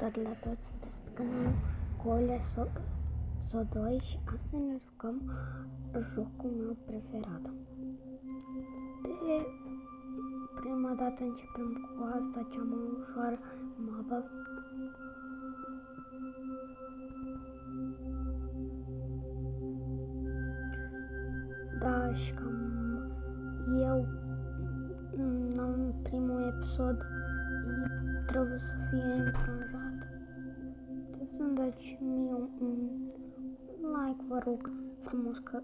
Salutare la toți, sunteți pe canalul Colea So2 și astăzi ne jucăm jocul meu preferat. Pe prima dată începem cu asta, cea mai ușoară mapă. Da, și cam eu în primul episod trebuie să fie încranjat. Trebuie să-mi dați mie un like, vă rog frumos, că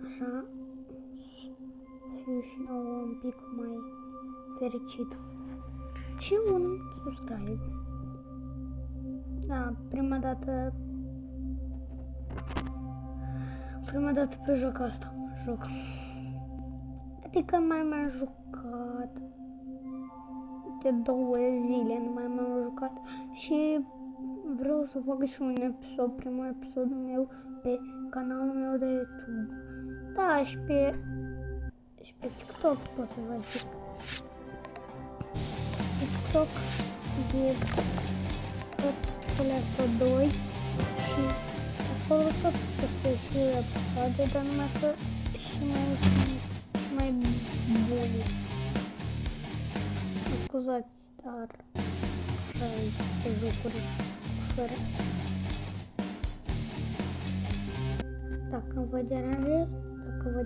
așa fiu și eu un pic mai fericit. Și un subscribe. Da, prima dată pe joc asta joc. Adică mai jucat de 2 zile, nu mai m-am jucat și vreau să fac și un episod, primul episodul meu pe canalul meu de YouTube. Da, și pe TikTok pot să vă zic. TikTok e tot Colea So2 și acolo tot este și episoade, dar numai că și mai bune. Mă scuzați, dar așa e pe jocuri fără. Dacă vă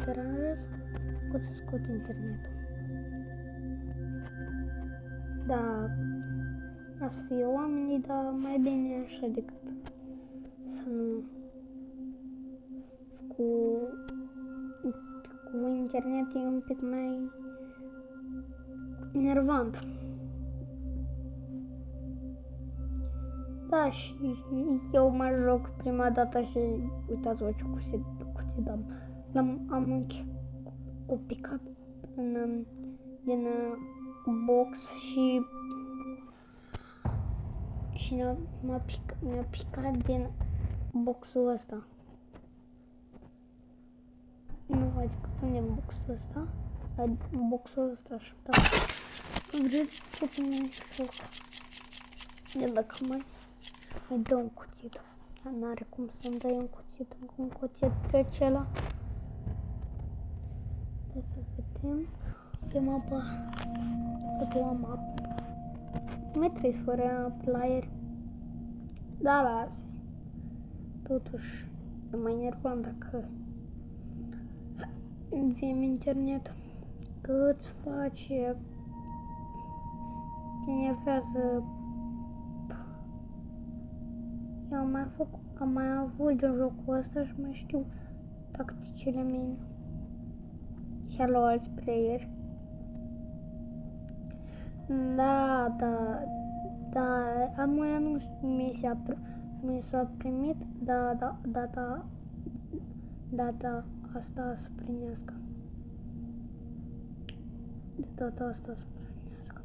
deranjez, pot să scot internetul. Da, să fie oamenii, dar mai bine așa decât să nu cu internet e un pic mai enervant. Da, și eu mă joc prima dată și uitați-vă ce cuțit dam. Am o picat din box și mi-a picat din boxul ăsta. Nu văd că unde e boxul ăsta. Boxul ăsta și da. Vreți puțin să dacă mai dă un cuțit. Dar n-are cum să-mi dai un cuțit pe acela. Hai să vedem pe mapa. A doua mapă. Mai treci fără player. Da, lasă. Totuși e mai nervant dacă înviem internet. Că îți face, te enervează. Eu am mai avut de jocul ăsta și mai știu tacticile mele. Și la alți player. Da, am un anunț mi s-a primit, data asta să primească. De data asta să primească.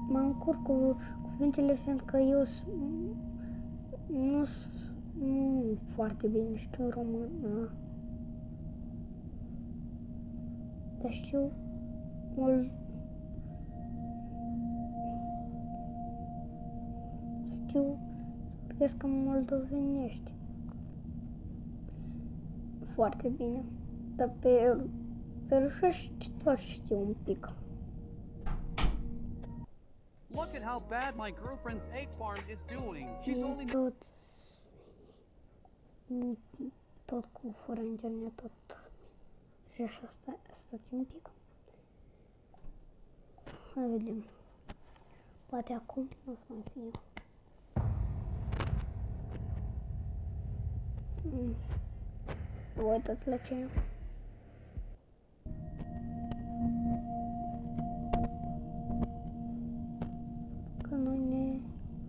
Mă încurc cu cuvintele, fiindcă eu nu foarte bine știu română. Dar știu vorbesc în moldovenești foarte bine, dar pe rusești doar știu un pic. Look at how bad my girlfriend's egg farm is doing. She's only tot cu fără internet, tot. Și așa stați un pic. Să vedem. Poate acum nu o să mai fie. Uitați la ce. Că noi ne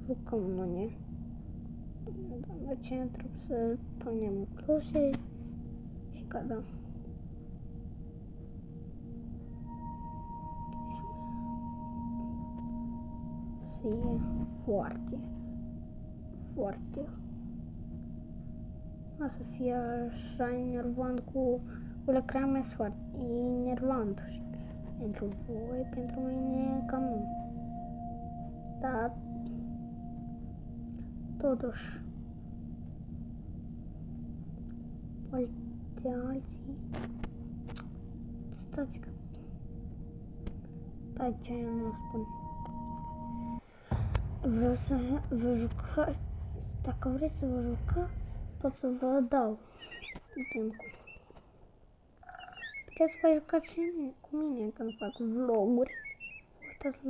jucăm, la ce trebuie să punem close și că da. Să fie foarte o să fie așa enervant cu lăcrame, foarte enervant pentru voi, pentru mine cam nu. Dar totuși poate alții. Stați că pe ce nu spun. Vreau să vă jucați. Dacă vreți să vă jucați, pot să vă dau timpul. Puteți să vă jucați și cu mine când fac vloguri. Uitați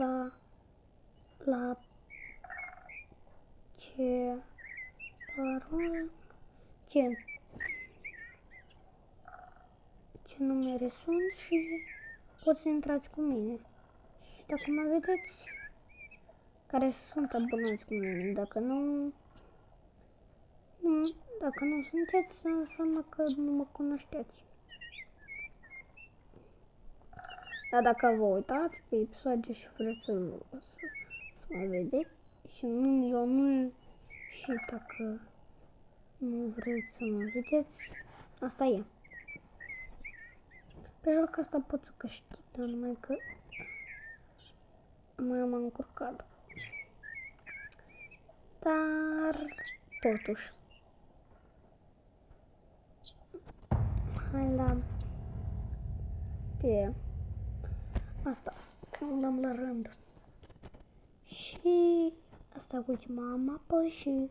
la ce parol, ce numere sunt și poți să intrați cu mine. Și dacă mă vedeți, care sunt abonați cu mine, dacă nu sunteți, înseamnă că nu mă cunoșteți. Dar dacă vă uitați pe episoade și vreți să mă vedeți și și dacă nu vreți să mă vedeți, asta e. Pe joc asta pot să câștig, dar numai că mai am încurcat. Dar totuși. Hai la pe asta, luăm la rând. Și asta cu ultima mapă și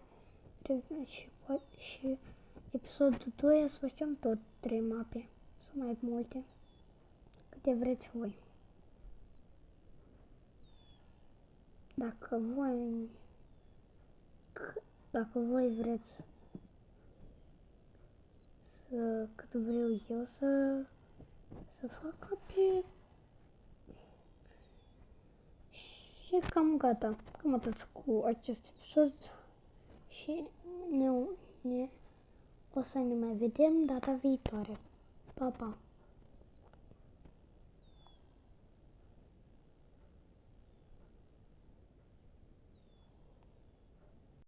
episodul 2 să facem tot 3 mape sau mai multe, câte vreți voi. Dacă voi vreți cât vreau eu să fac pe. Și cam gata. Cam atât cu acest episod. Și o să ne mai vedem data viitoare. Pa, pa!